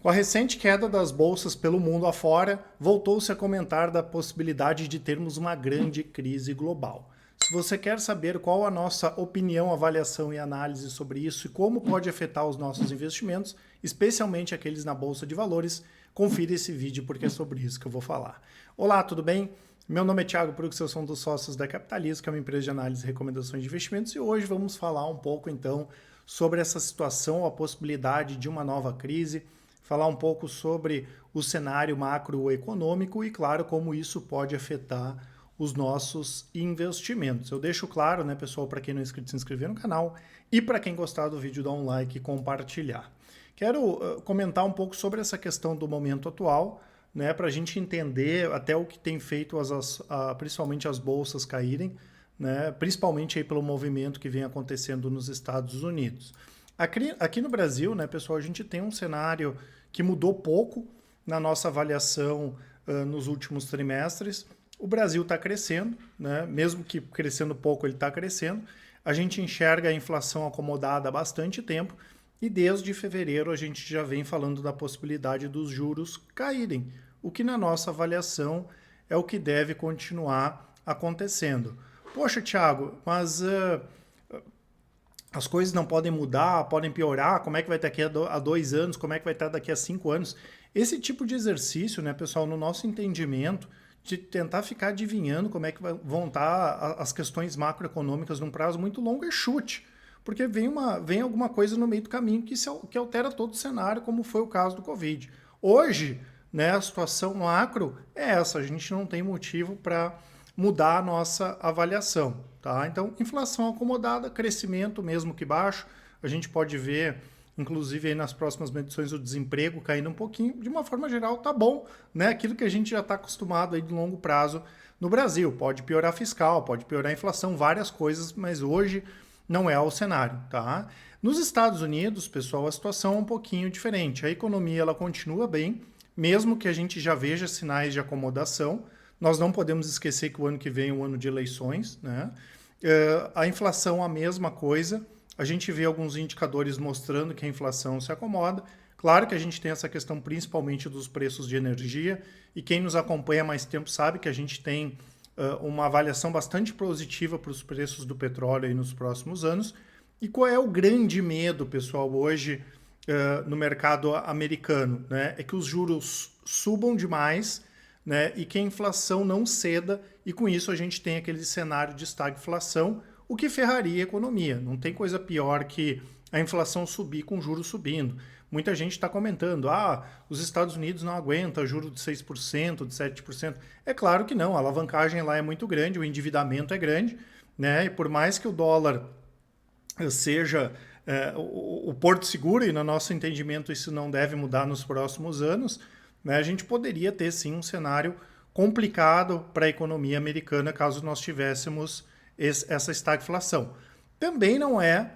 Com a recente queda das bolsas pelo mundo afora, voltou-se a comentar da possibilidade de termos uma grande crise global. Se você quer saber qual a nossa opinião, avaliação e análise sobre isso e como pode afetar os nossos investimentos, especialmente aqueles na bolsa de valores, confira esse vídeo porque é sobre isso que eu vou falar. Olá, tudo bem? Meu nome é Thiago Prux, eu sou um dos sócios da Capitalismo, que é uma empresa de análise e recomendações de investimentos, e hoje vamos falar um pouco então sobre essa situação, a possibilidade de uma nova crise, falar um pouco sobre o cenário macroeconômico e, claro, como isso pode afetar os nossos investimentos. Eu deixo claro, né, pessoal, para quem não é inscrito, se inscrever no canal e para quem gostar do vídeo, dar um like e compartilhar. Quero comentar um pouco sobre essa questão do momento atual, né, para a gente entender até o que tem feito principalmente as bolsas caírem, né, principalmente aí pelo movimento que vem acontecendo nos Estados Unidos. Aqui no Brasil, né, pessoal, a gente tem um cenário que mudou pouco na nossa avaliação nos últimos trimestres. O Brasil está crescendo, né, mesmo que crescendo pouco, ele está crescendo. A gente enxerga a inflação acomodada há bastante tempo e desde fevereiro a gente já vem falando da possibilidade dos juros caírem, o que na nossa avaliação é o que deve continuar acontecendo. Poxa, Thiago, mas as coisas não podem mudar, podem piorar, como é que vai estar daqui a 2 anos, como é que vai estar daqui a 5 anos. Esse tipo de exercício, né, pessoal, no nosso entendimento, de tentar ficar adivinhando como é que vão estar as questões macroeconômicas num prazo muito longo é chute, porque vem alguma coisa no meio do caminho que altera todo o cenário, como foi o caso do Covid. Hoje, né, a situação macro é essa, a gente não tem motivo para mudar a nossa avaliação. Tá? Então, inflação acomodada, crescimento mesmo que baixo, a gente pode ver, inclusive aí nas próximas medições, o desemprego caindo um pouquinho, de uma forma geral tá bom, né? Aquilo que a gente já está acostumado aí de longo prazo no Brasil. Pode piorar fiscal, pode piorar a inflação, várias coisas, mas hoje não é o cenário. Tá? Nos Estados Unidos, pessoal, a situação é um pouquinho diferente. A economia ela continua bem, mesmo que a gente já veja sinais de acomodação. Nós não podemos esquecer que o ano que vem é um ano de eleições, né? A inflação a mesma coisa, a gente vê alguns indicadores mostrando que a inflação se acomoda. Claro que a gente tem essa questão principalmente dos preços de energia, e quem nos acompanha há mais tempo sabe que a gente tem uma avaliação bastante positiva para os preços do petróleo aí nos próximos anos. E qual é o grande medo, pessoal, hoje no mercado americano? Né? É que os juros subam demais, né, e que a inflação não ceda, e com isso a gente tem aquele cenário de estagflação, o que ferraria a economia. Não tem coisa pior que a inflação subir com juros subindo. Muita gente está comentando, os Estados Unidos não aguentam juros de 6%, de 7%. É claro que não, a alavancagem lá é muito grande, o endividamento é grande, né, e por mais que o dólar seja o porto seguro, e no nosso entendimento isso não deve mudar nos próximos anos, né, a gente poderia ter sim um cenário complicado para a economia americana caso nós tivéssemos essa estagflação. Também não é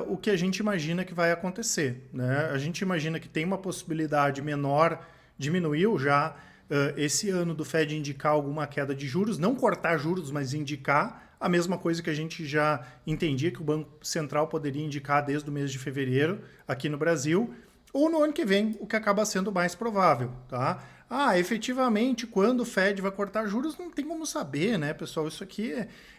o que a gente imagina que vai acontecer. Né? A gente imagina que tem uma possibilidade menor, diminuiu já esse ano do Fed indicar alguma queda de juros, não cortar juros, mas indicar a mesma coisa que a gente já entendia que o Banco Central poderia indicar desde o mês de fevereiro aqui no Brasil, ou no ano que vem, o que acaba sendo mais provável. Tá? Efetivamente, quando o Fed vai cortar juros, não tem como saber, né, pessoal? Isso aqui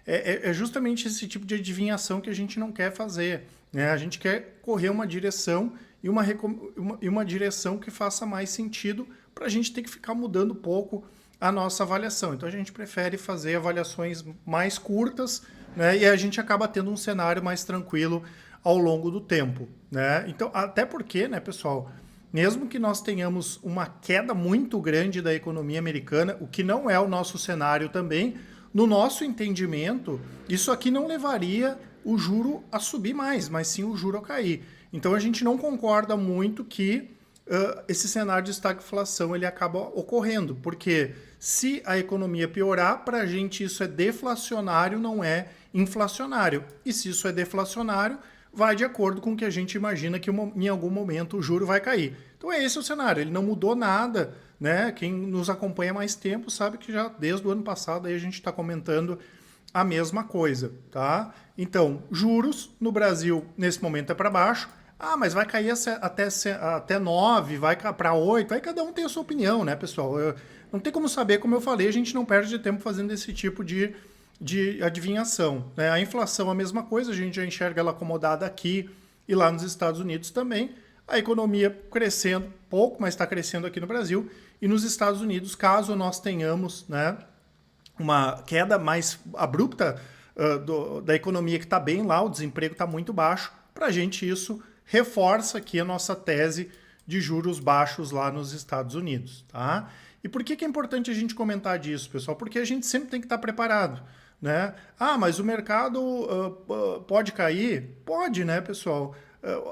é justamente esse tipo de adivinhação que a gente não quer fazer. Né? A gente quer correr uma direção e uma direção que faça mais sentido para a gente ter que ficar mudando um pouco a nossa avaliação. Então, a gente prefere fazer avaliações mais curtas, né, e a gente acaba tendo um cenário mais tranquilo ao longo do tempo, né? Então, até porque, né, pessoal, mesmo que nós tenhamos uma queda muito grande da economia americana, o que não é o nosso cenário também, no nosso entendimento, isso aqui não levaria o juro a subir mais, mas sim o juro a cair. Então, a gente não concorda muito que esse cenário de estagflação ele acaba ocorrendo, porque se a economia piorar, para a gente isso é deflacionário, não é inflacionário. E se isso é deflacionário, vai de acordo com o que a gente imagina que em algum momento o juro vai cair. Então é esse o cenário, ele não mudou nada, né? Quem nos acompanha há mais tempo sabe que já desde o ano passado aí a gente está comentando a mesma coisa, tá? Então, juros no Brasil nesse momento é para baixo, Ah, mas vai cair até 9, vai para 8, aí cada um tem a sua opinião, né, pessoal? Não tem como saber, como eu falei, a gente não perde tempo fazendo esse tipo de adivinhação, né? A inflação, a mesma coisa, a gente já enxerga ela acomodada aqui e lá nos Estados Unidos também. A economia crescendo pouco, mas está crescendo aqui no Brasil. E nos Estados Unidos, caso nós tenhamos, né, uma queda mais abrupta da economia que está bem lá, o desemprego está muito baixo, para a gente isso reforça aqui a nossa tese de juros baixos lá nos Estados Unidos. Tá? E por que é importante a gente comentar disso, pessoal? Porque a gente sempre tem que estar preparado. Né? Ah, mas o mercado pode cair? Pode, né, pessoal?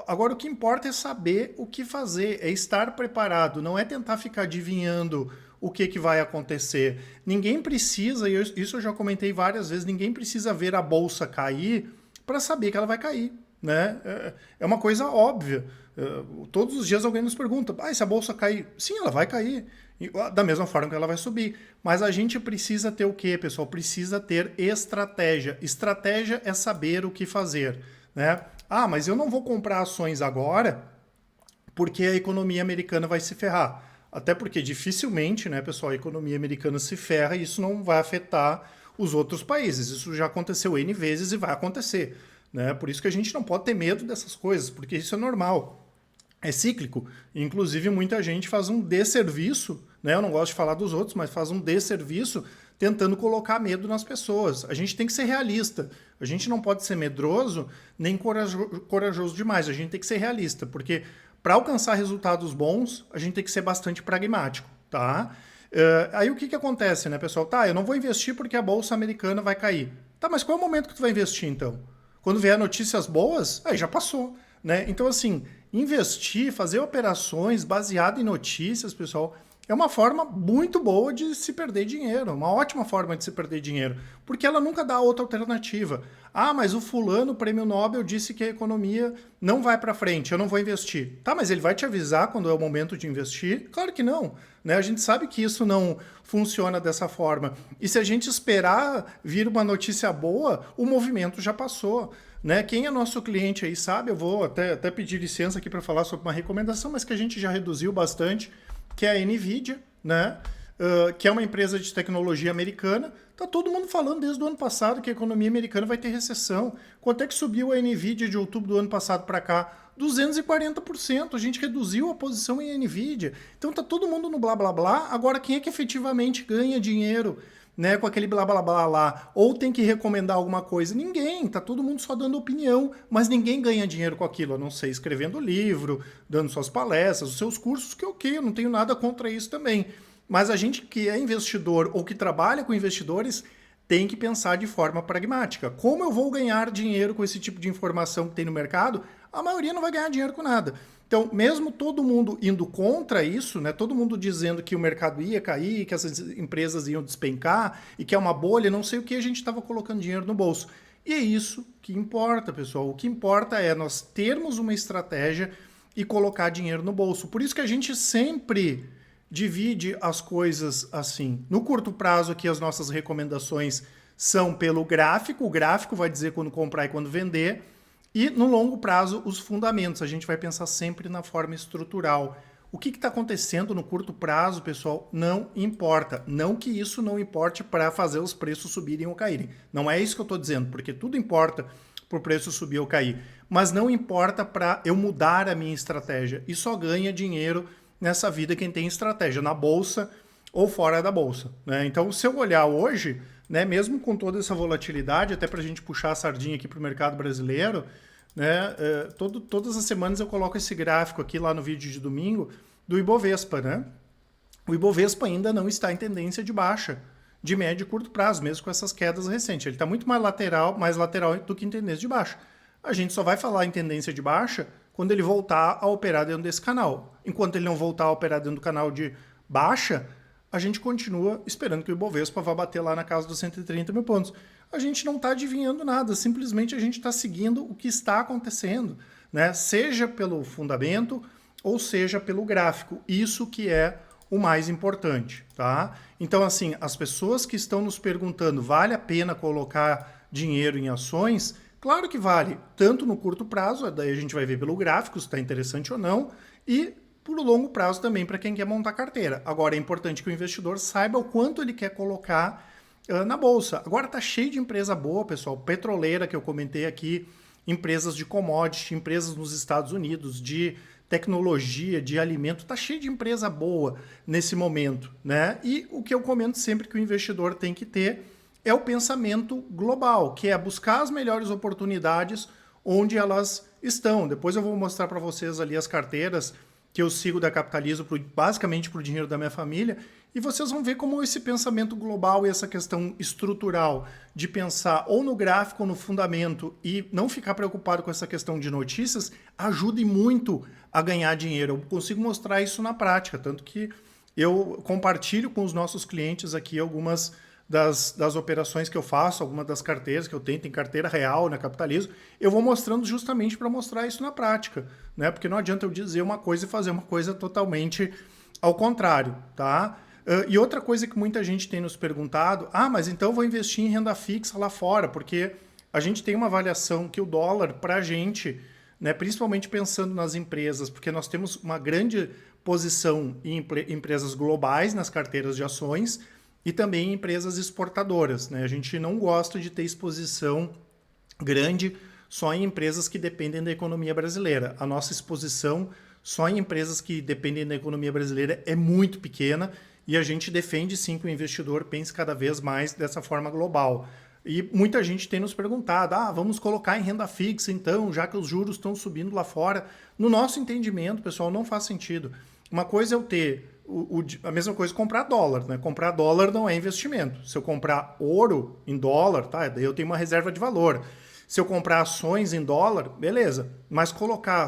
Agora, o que importa é saber o que fazer, é estar preparado, não é tentar ficar adivinhando o que vai acontecer. Ninguém precisa, e isso eu já comentei várias vezes, ninguém precisa ver a bolsa cair para saber que ela vai cair. Né? É uma coisa óbvia. Todos os dias alguém nos pergunta, e se a bolsa cair? Sim, ela vai cair. Da mesma forma que ela vai subir. Mas a gente precisa ter o quê, pessoal? Precisa ter estratégia. Estratégia é saber o que fazer. Né? Ah, mas eu não vou comprar ações agora porque a economia americana vai se ferrar. Até porque dificilmente, né, pessoal, a economia americana se ferra e isso não vai afetar os outros países. Isso já aconteceu N vezes e vai acontecer. Né? Por isso que a gente não pode ter medo dessas coisas, porque isso é normal. É cíclico. Inclusive, muita gente faz um desserviço, né? Eu não gosto de falar dos outros, mas faz um desserviço tentando colocar medo nas pessoas. A gente tem que ser realista. A gente não pode ser medroso nem corajoso demais. A gente tem que ser realista, porque para alcançar resultados bons, a gente tem que ser bastante pragmático, tá? Aí o que acontece, né, pessoal? Tá, eu não vou investir porque a bolsa americana vai cair. Tá, mas qual é o momento que tu vai investir, então? Quando vier notícias boas, aí já passou, né? Então, assim, investir, fazer operações baseadas em notícias, pessoal, é uma forma muito boa de se perder dinheiro, uma ótima forma de se perder dinheiro, porque ela nunca dá outra alternativa. Ah, mas o fulano, prêmio Nobel, disse que a economia não vai para frente, eu não vou investir. Tá, mas ele vai te avisar quando é o momento de investir? Claro que não. Né? A gente sabe que isso não funciona dessa forma. E se a gente esperar vir uma notícia boa, o movimento já passou. Né? Quem é nosso cliente aí sabe, eu vou até pedir licença aqui para falar sobre uma recomendação, mas que a gente já reduziu bastante, que é a NVIDIA, né? Que é uma empresa de tecnologia americana. Tá todo mundo falando desde o ano passado que a economia americana vai ter recessão. Quanto é que subiu a NVIDIA de outubro do ano passado para cá? 240%. A gente reduziu a posição em NVIDIA. Então tá todo mundo no blá blá blá. Agora quem é que efetivamente ganha dinheiro, né, com aquele blá blá blá lá? Ou tem que recomendar alguma coisa? Ninguém. Tá todo mundo só dando opinião, mas ninguém ganha dinheiro com aquilo, a não ser escrevendo livro, dando suas palestras, os seus cursos, que ok, eu não tenho nada contra isso também. Mas a gente que é investidor ou que trabalha com investidores tem que pensar de forma pragmática. Como eu vou ganhar dinheiro com esse tipo de informação que tem no mercado? A maioria não vai ganhar dinheiro com nada. Então, mesmo todo mundo indo contra isso, né, todo mundo dizendo que o mercado ia cair, que essas empresas iam despencar e que é uma bolha, não sei o que, a gente estava colocando dinheiro no bolso. E é isso que importa, pessoal. O que importa é nós termos uma estratégia e colocar dinheiro no bolso. Por isso que a gente sempre divide as coisas assim. No curto prazo aqui as nossas recomendações são pelo gráfico. O gráfico vai dizer quando comprar e quando vender. E no longo prazo os fundamentos. A gente vai pensar sempre na forma estrutural. O que está acontecendo no curto prazo, pessoal, não importa. Não que isso não importe para fazer os preços subirem ou caírem. Não é isso que eu estou dizendo, porque tudo importa para o preço subir ou cair. Mas não importa para eu mudar a minha estratégia. E só ganha dinheiro nessa vida quem tem estratégia, na bolsa ou fora da bolsa. Né? Então, se eu olhar hoje, né, mesmo com toda essa volatilidade, até para a gente puxar a sardinha aqui para o mercado brasileiro, né, todas as semanas eu coloco esse gráfico aqui lá no vídeo de domingo do Ibovespa. Né? O Ibovespa ainda não está em tendência de baixa, de médio e curto prazo, mesmo com essas quedas recentes. Ele está muito mais lateral do que em tendência de baixa. A gente só vai falar em tendência de baixa quando ele voltar a operar dentro desse canal. Enquanto ele não voltar a operar dentro do canal de baixa, a gente continua esperando que o Ibovespa vá bater lá na casa dos 130 mil pontos. A gente não está adivinhando nada, simplesmente a gente está seguindo o que está acontecendo, né? Seja pelo fundamento ou seja pelo gráfico. Isso que é o mais importante, tá? Então, assim, as pessoas que estão nos perguntando, vale a pena colocar dinheiro em ações? Claro que vale, tanto no curto prazo, daí a gente vai ver pelo gráfico se está interessante ou não, e por longo prazo também para quem quer montar carteira. Agora é importante que o investidor saiba o quanto ele quer colocar na bolsa. Agora tá cheio de empresa boa, pessoal, petroleira que eu comentei aqui, empresas de commodity, empresas nos Estados Unidos, de tecnologia, de alimento, tá cheio de empresa boa nesse momento, né? E o que eu comento sempre que o investidor tem que ter é o pensamento global, que é buscar as melhores oportunidades onde elas estão. Depois eu vou mostrar para vocês ali as carteiras que eu sigo da Capitalizo basicamente para o dinheiro da minha família, e vocês vão ver como esse pensamento global e essa questão estrutural de pensar ou no gráfico ou no fundamento e não ficar preocupado com essa questão de notícias ajude muito a ganhar dinheiro. Eu consigo mostrar isso na prática, tanto que eu compartilho com os nossos clientes aqui algumas das operações que eu faço, algumas das carteiras que eu tenho, tem carteira real na Capitalizo, eu vou mostrando justamente para mostrar isso na prática, né? Porque não adianta eu dizer uma coisa e fazer uma coisa totalmente ao contrário, tá? E outra coisa que muita gente tem nos perguntado, mas então eu vou investir em renda fixa lá fora, porque a gente tem uma avaliação que o dólar, para a gente, né, principalmente pensando nas empresas, porque nós temos uma grande posição em empresas globais nas carteiras de ações, e também em empresas exportadoras, né? A gente não gosta de ter exposição grande só em empresas que dependem da economia brasileira. A nossa exposição só em empresas que dependem da economia brasileira é muito pequena e a gente defende sim que o investidor pense cada vez mais dessa forma global. E muita gente tem nos perguntado, vamos colocar em renda fixa então, já que os juros estão subindo lá fora. No nosso entendimento, pessoal, não faz sentido. Uma coisa é eu ter a mesma coisa comprar dólar, né? Comprar dólar não é investimento. Se eu comprar ouro em dólar, tá? Daí eu tenho uma reserva de valor. Se eu comprar ações em dólar, beleza. Mas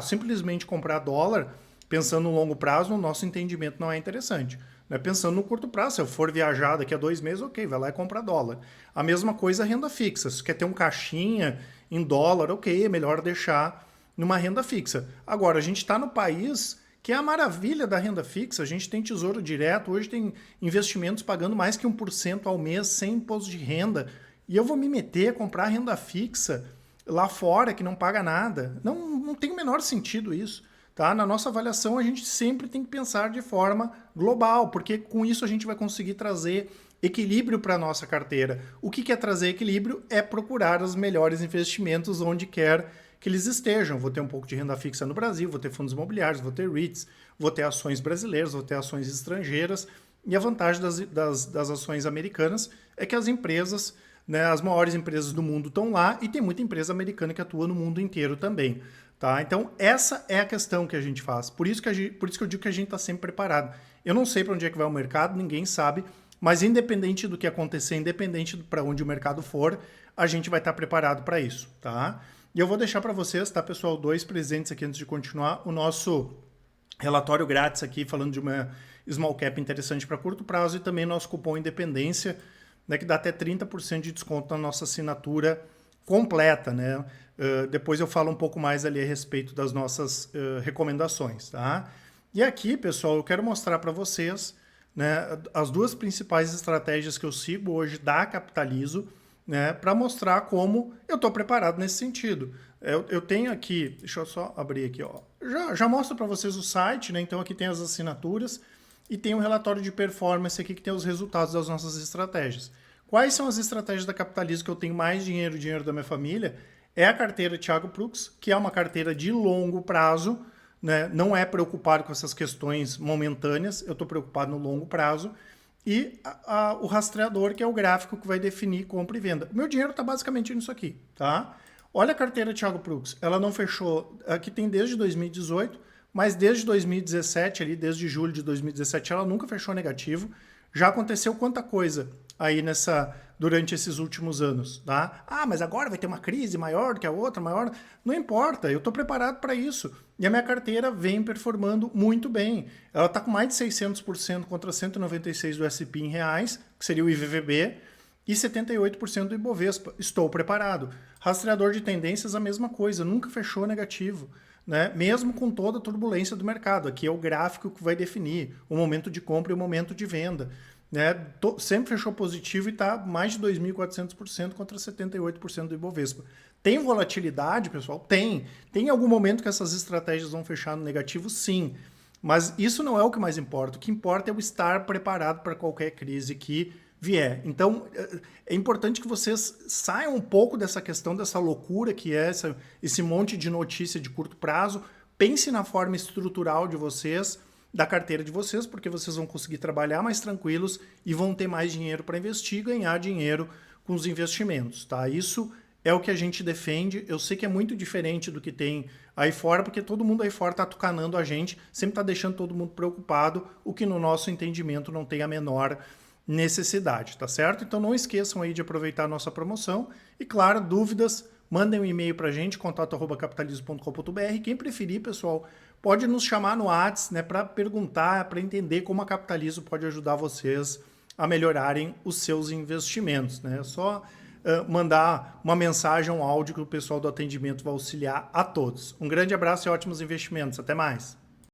simplesmente comprar dólar, pensando no longo prazo, no nosso entendimento não é interessante. Né? Pensando no curto prazo, se eu for viajar daqui a 2 meses, ok, vai lá e compra dólar. A mesma coisa a renda fixa. Se quer ter um caixinha em dólar, ok, é melhor deixar numa renda fixa. Agora, a gente está no país que é a maravilha da renda fixa. A gente tem tesouro direto, hoje tem investimentos pagando mais que 1% ao mês sem imposto de renda. E eu vou me meter a comprar renda fixa lá fora que não paga nada. Não tem o menor sentido isso. Tá? Na nossa avaliação, a gente sempre tem que pensar de forma global, porque com isso a gente vai conseguir trazer equilíbrio para a nossa carteira. O que é trazer equilíbrio? É procurar os melhores investimentos onde quer que eles estejam. Vou ter um pouco de renda fixa no Brasil, vou ter fundos imobiliários, vou ter REITs, vou ter ações brasileiras, vou ter ações estrangeiras. E a vantagem das ações americanas é que as empresas, né, as maiores empresas do mundo estão lá e tem muita empresa americana que atua no mundo inteiro também. Tá? Então, essa é a questão que a gente faz. Por isso que eu digo que a gente está sempre preparado. Eu não sei para onde é que vai o mercado, ninguém sabe, mas independente do que acontecer, independente para onde o mercado for, a gente vai estar preparado para isso. Tá? E eu vou deixar para vocês, tá, pessoal, 2 presentes aqui antes de continuar. O nosso relatório grátis aqui, falando de uma small cap interessante para curto prazo, e também nosso cupom Independência, né, que dá até 30% de desconto na nossa assinatura completa, né? Depois eu falo um pouco mais ali a respeito das nossas recomendações, tá? E aqui, pessoal, eu quero mostrar para vocês, né, as 2 principais estratégias que eu sigo hoje da Capitalizo, né, para mostrar como eu estou preparado nesse sentido. Eu tenho aqui, deixa eu só abrir aqui, ó. Já mostro para vocês o site, né? Então aqui tem as assinaturas e tem um relatório de performance aqui que tem os resultados das nossas estratégias. Quais são as estratégias da Capitalizo que eu tenho mais dinheiro da minha família? É a carteira Thiago Prux, que é uma carteira de longo prazo, né? Não é preocupado com essas questões momentâneas, eu estou preocupado no longo prazo. E o rastreador, que é o gráfico que vai definir compra e venda. O meu dinheiro está basicamente nisso aqui, tá? Olha a carteira Thiago Prux, ela não fechou, aqui tem desde 2018, mas desde 2017, ali desde julho de 2017, ela nunca fechou negativo. Já aconteceu quanta coisa aí durante esses últimos anos, tá? Mas agora vai ter uma crise maior que a outra, maior. Não importa, eu estou preparado para isso. E a minha carteira vem performando muito bem. Ela está com mais de 600% contra 196% do S&P em reais, que seria o IVVB, e 78% do Ibovespa. Estou preparado. Rastreador de tendências, a mesma coisa, nunca fechou negativo. Né? Mesmo com toda a turbulência do mercado. Aqui é o gráfico que vai definir o momento de compra e o momento de venda. Né? Sempre fechou positivo e está mais de 2.400% contra 78% do Ibovespa. Tem volatilidade, pessoal? Tem. Tem algum momento que essas estratégias vão fechar no negativo? Sim. Mas isso não é o que mais importa. O que importa é o estar preparado para qualquer crise que vier. Então, é importante que vocês saiam um pouco dessa questão, dessa loucura que é esse monte de notícia de curto prazo. Pense na forma estrutural de vocês, da carteira de vocês, porque vocês vão conseguir trabalhar mais tranquilos e vão ter mais dinheiro para investir e ganhar dinheiro com os investimentos, tá? Isso é o que a gente defende. Eu sei que é muito diferente do que tem aí fora, porque todo mundo aí fora está tucanando a gente, sempre está deixando todo mundo preocupado, o que no nosso entendimento não tem a menor necessidade, tá certo? Então não esqueçam aí de aproveitar a nossa promoção e, claro, dúvidas, mandem um e-mail para a gente, contato@capitalismo.com.br. Quem preferir, pessoal, pode nos chamar no WhatsApp, né, para perguntar, para entender como a Capitalismo pode ajudar vocês a melhorarem os seus investimentos, né? É só mandar uma mensagem, um áudio que o pessoal do atendimento vai auxiliar a todos. Um grande abraço e ótimos investimentos. Até mais!